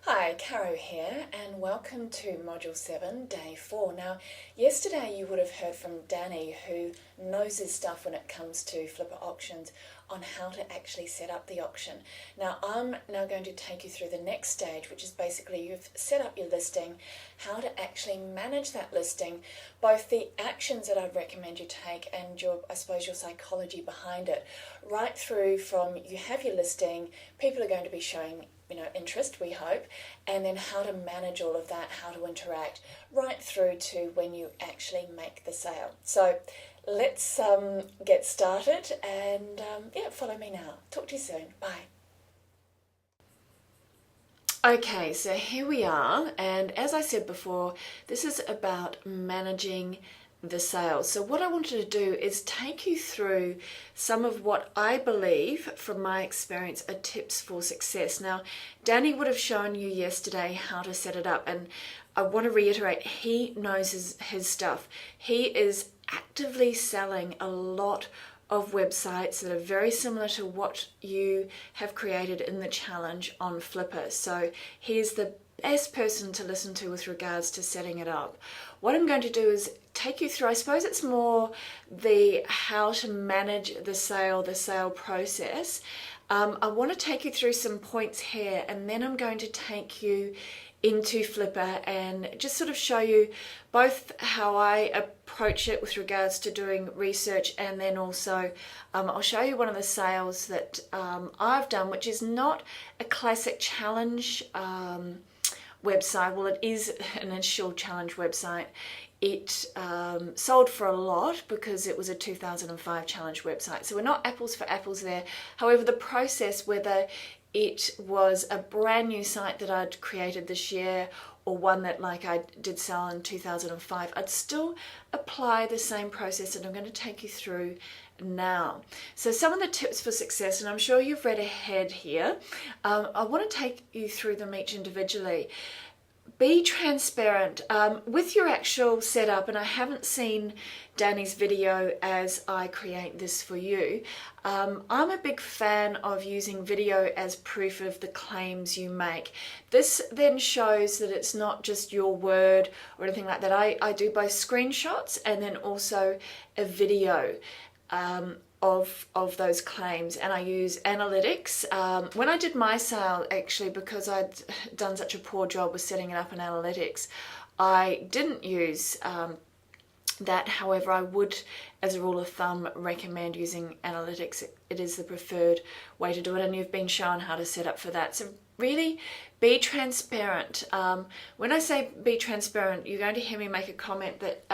Hi, Caro here, and welcome to Module 7, Day 4. Now, yesterday you would have heard from Danny, who knows his stuff when it comes to Flippa auctions, on how to actually set up the auction. Now, I'm now going to take you through the next stage, which is basically you've set up your listing, how to actually manage that listing, both the actions that I'd recommend you take and your psychology behind it, right through from you have your listing, people are going to be showing interest, we hope, and then how to manage all of that, how to interact, right through to when you actually make the sale. So let's get started and follow me now. Talk to you soon. Bye. Okay, so here we are, and as I said before, this is about managing the sales. So what I wanted to do is take you through some of what I believe from my experience are tips for success. Now, Danny would have shown you yesterday how to set it up, and I want to reiterate, he knows his stuff. He is actively selling a lot of websites that are very similar to what you have created in the challenge on Flippa. So he's the best person to listen to with regards to setting it up. What I'm going to do is take you through, I suppose it's more the how to manage the sale process. I want to take you through some points here, and then I'm going to take you into Flippa and just sort of show you both how I approach it with regards to doing research, and then also I'll show you one of the sales that I've done, which is not a classic challenge website. Well, it is an initial challenge website. It sold for a lot because it was a 2005 challenge website. So we're not apples for apples there. However, the process, whether it was a brand new site that I'd created this year or one that like I did sell in 2005, I'd still apply the same process that I'm going to take you through now. So some of the tips for success, and I'm sure you've read ahead here, I want to take you through them each individually. Be transparent with your actual setup, and I haven't seen Danny's video as I create this for you. I'm a big fan of using video as proof of the claims you make. This then shows that it's not just your word or anything like that. I do both screenshots and then also a video of those claims, and I use analytics. When I did my sale, actually, because I'd done such a poor job with setting it up in analytics, I didn't use that. However, I would, as a rule of thumb, recommend using analytics. It is the preferred way to do it, and you've been shown how to set up for that. So really be transparent. When I say be transparent, you're going to hear me make a comment that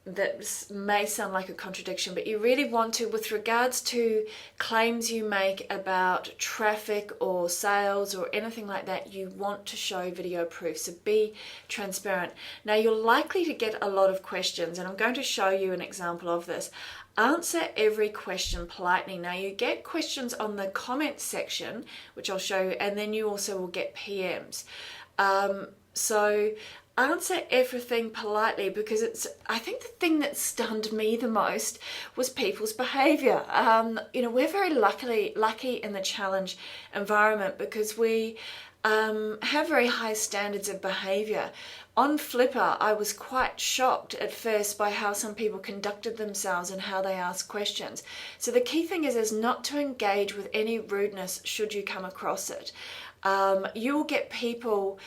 that may sound like a contradiction, but you really want to, with regards to claims you make about traffic or sales or anything like that, you want to show video proof. So be transparent. Now, you're likely to get a lot of questions, and I'm going to show you an example of this. Answer every question politely. Now, you get questions on the comments section, which I'll show you, and then you also will get PMs. So answer everything politely, because I think the thing that stunned me the most was people's behavior. We're very lucky in the challenge environment because we have very high standards of behavior. On Flippa, I was quite shocked at first by how some people conducted themselves and how they asked questions. So the key thing is not to engage with any rudeness should you come across it. You will get people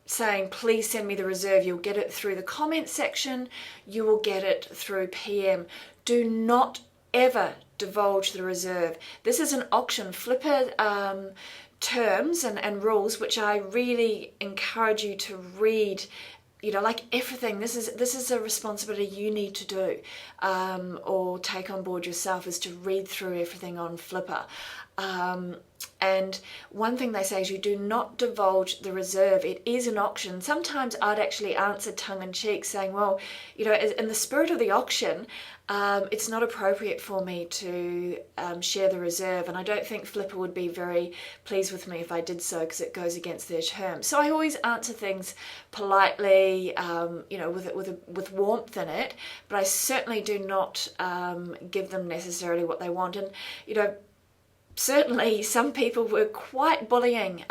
saying, please send me the reserve. You'll get it through the comment section. You will get it through PM. Do not ever divulge the reserve. This is an auction. Flippa terms and rules, which I really encourage you to read. Like everything, this is a responsibility you need to do or take on board yourself, is to read through everything on Flippa. And one thing they say is you do not divulge the reserve. It is an auction. Sometimes I'd actually answer tongue-in-cheek saying, well, in the spirit of the auction, it's not appropriate for me to share the reserve, and I don't think Flippa would be very pleased with me if I did so, because it goes against their terms. So I always answer things politely, with warmth in it, but I certainly do not give them necessarily what they want. And certainly some people were quite bullying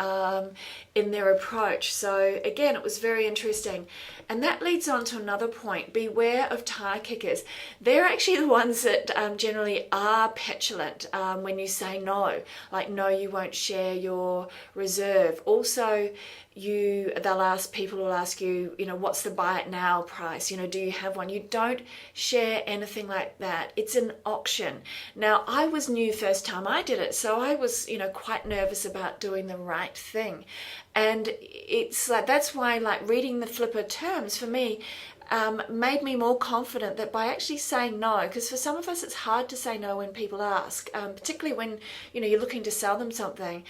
in their approach. So again, it was very interesting. And that leads on to another point. Beware of tire kickers. They're actually the ones that generally are petulant when you say no. Like, no, you won't share your reserve. Also, people will ask you, what's the buy it now price? Do you have one? You don't share anything like that. It's an auction. Now, I was new first time I did it, so I was, quite nervous about doing the right thing. And it's like, that's why like reading the Flippa terms for me made me more confident that by actually saying no, because for some of us it's hard to say no when people ask, particularly when you're looking to sell them something.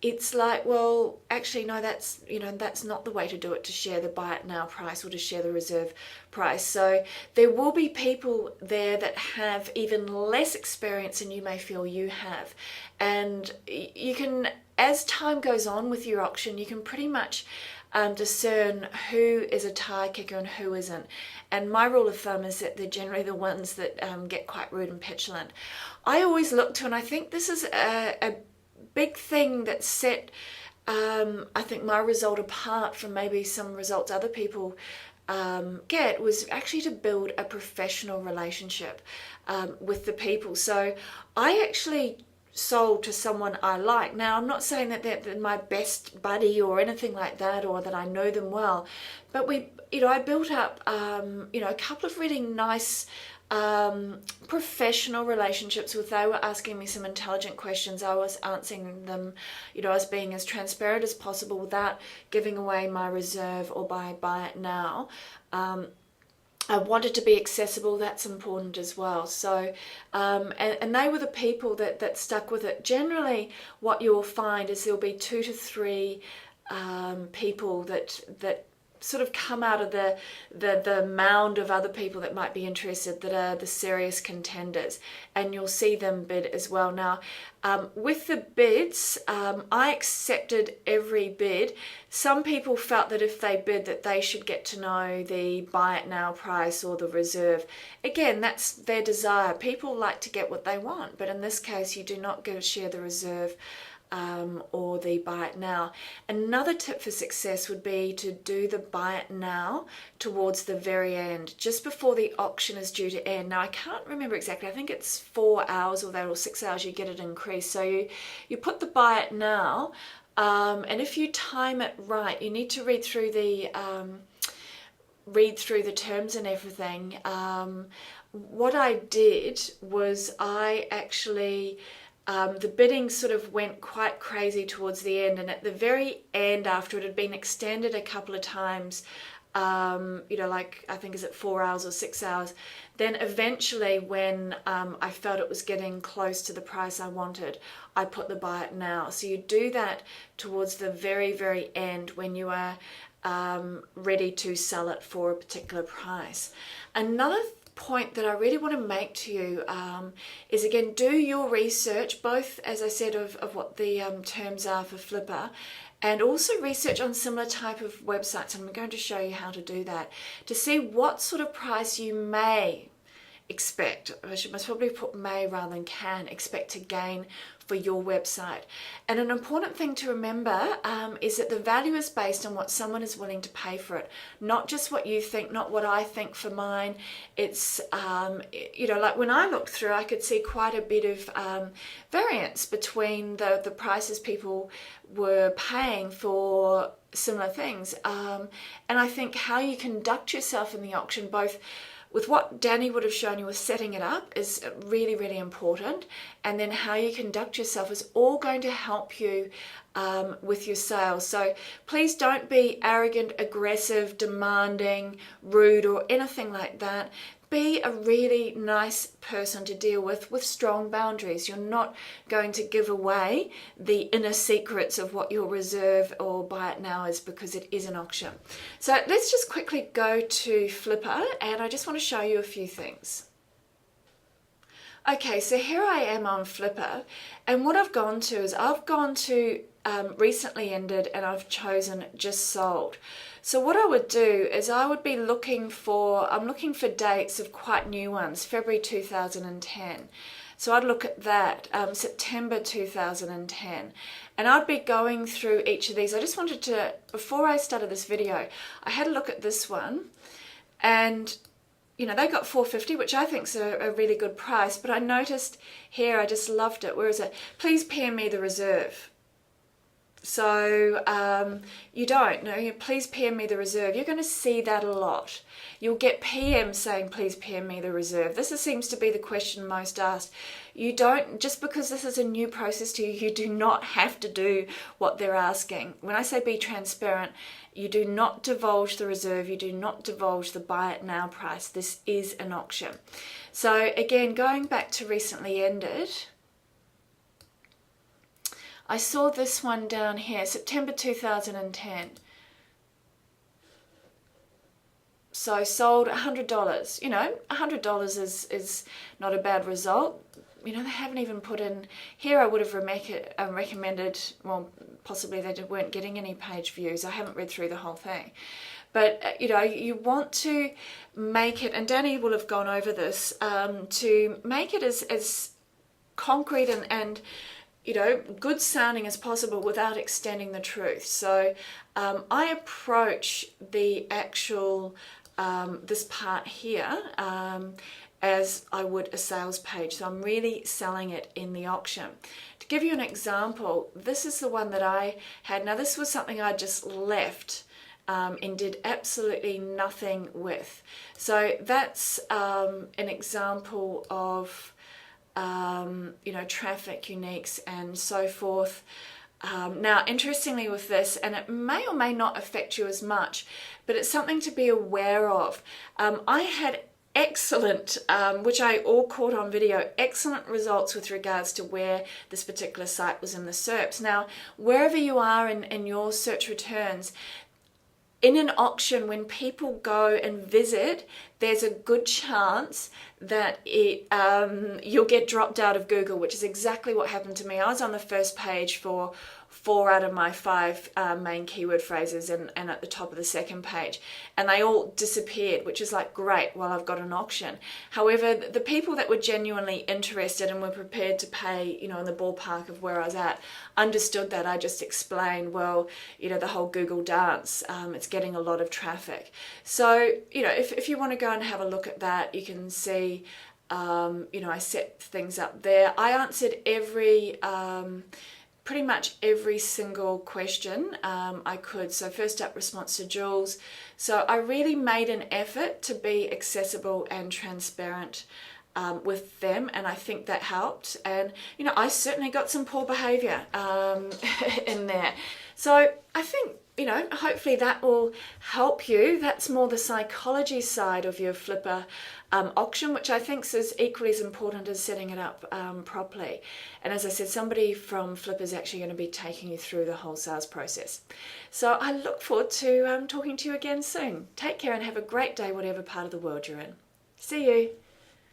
It's like, well, actually no, that's not the way to do it, to share the buy it now price or to share the reserve price. So there will be people there that have even less experience than you may feel you have, and you can, as time goes on with your auction, you can pretty much discern who is a tire kicker and who isn't. And my rule of thumb is that they're generally the ones that get quite rude and petulant. I always look to, and I think this is a big thing that set I think my result apart from maybe some results other people get, was actually to build a professional relationship with the people. So I actually sold to someone I like. Now, I'm not saying that they're my best buddy or anything like that, or that I know them well, but I built up a couple of really nice professional relationships with. They were asking me some intelligent questions. I was answering them, I was being as transparent as possible without giving away my reserve or buy it now. I wanted to be accessible. That's important as well. So, and they were the people that stuck with it. Generally, what you'll find is there'll be 2 to 3 people that sort of come out of the mound of other people that might be interested, that are the serious contenders, and you'll see them bid as well. Now, with the bids, I accepted every bid. Some people felt that if they bid, that they should get to know the buy it now price or the reserve. Again, that's their desire. People like to get what they want, but in this case, you do not go to share the reserve or the buy it now. Another tip for success would be to do the buy it now towards the very end, just before the auction is due to end. Now, I can't remember exactly. I think it's 4 hours or 6 hours you get it increased. So you put the buy it now, and if you time it right, you need to read through the terms and everything. What I did was I actually the bidding sort of went quite crazy towards the end, and at the very end, after it had been extended a couple of times, like I think is it 4 hours or 6 hours, then eventually when I felt it was getting close to the price I wanted, I put the buy it now. So you do that towards the very, very end when you are ready to sell it for a particular price. Another point that I really want to make to you is, again, do your research, both, as I said, of what the terms are for Flippa, and also research on similar type of websites. And I'm going to show you how to do that, to see what sort of price you may expect. I should must probably put may rather than can expect to gain for your website. And an important thing to remember is that the value is based on what someone is willing to pay for it, not just what you think, not what I think for mine. It's like when I looked through, I could see quite a bit of variance between the prices people were paying for similar things, and I think how you conduct yourself in the auction, both with what Danny would have shown you with setting it up, is really, really important. And then how you conduct yourself is all going to help you with your sales. So please don't be arrogant, aggressive, demanding, rude, or anything like that. Be a really nice person to deal with strong boundaries. You're not going to give away the inner secrets of what your reserve or buy it now is, because it is an auction. So let's just quickly go to Flippa, and I just want to show you a few things. Okay, so here I am on Flippa, and what I've gone to recently ended, and I've chosen just sold. So what I would do is I would be looking for dates of quite new ones, February 2010. So I'd look at that, September 2010. And I'd be going through each of these. I just wanted to, before I started this video, I had a look at this one, and you know, they got $4.50, which I think is a really good price, but I noticed here, I just loved it. Where is it? Please PM me the reserve. So you don't know, please PM me the reserve. You're going to see that a lot. You'll get PM saying, please PM me the reserve. This seems to be the question most asked. You don't, just because this is a new process to you, you do not have to do what they're asking. When I say be transparent, you do not divulge the reserve, you do not divulge the buy it now price. This is an auction. So again, going back to recently ended, I saw this one down here, September 2010. So sold $100. You know, $100 is not a bad result. You know, they haven't even put in, here I would have recommended, well, possibly they weren't getting any page views. I haven't read through the whole thing. But, you know, you want to make it, and Danny will have gone over this, to make it as concrete and you know, good sounding as possible without extending the truth. So I approach the actual, this part here, as I would a sales page. So I'm really selling it in the auction. To give you an example, this is the one that I had. Now this was something I just left and did absolutely nothing with. So that's an example of you know, traffic uniques and so forth. Now, interestingly with this, and it may or may not affect you as much, but it's something to be aware of. I had excellent, which I all caught on video, excellent results with regards to where this particular site was in the SERPs. Now, wherever you are in your search returns, in an auction, when people go and visit, there's a good chance that you'll get dropped out of Google, which is exactly what happened to me. I was on the first page for 4 out of my 5 main keyword phrases and at the top of the second page, and they all disappeared, which is like, great, well, I've got an auction. However, the people that were genuinely interested and were prepared to pay, you know, in the ballpark of where I was at, understood that. I just explained, well, you know, the whole Google dance, it's getting a lot of traffic. So, you know, if you want to go and have a look at that, you can see, you know, I set things up there. I answered pretty much every single question I could. So first up, response to Jules. So I really made an effort to be accessible and transparent with them, and I think that helped. And you know, I certainly got some poor behavior in there. So I think, you know, hopefully that will help you. That's more the psychology side of your Flippa auction, which I think is equally as important as setting it up properly. And as I said, somebody from Flippa is actually going to be taking you through the whole sales process. So I look forward to talking to you again soon. Take care and have a great day, whatever part of the world you're in. See you.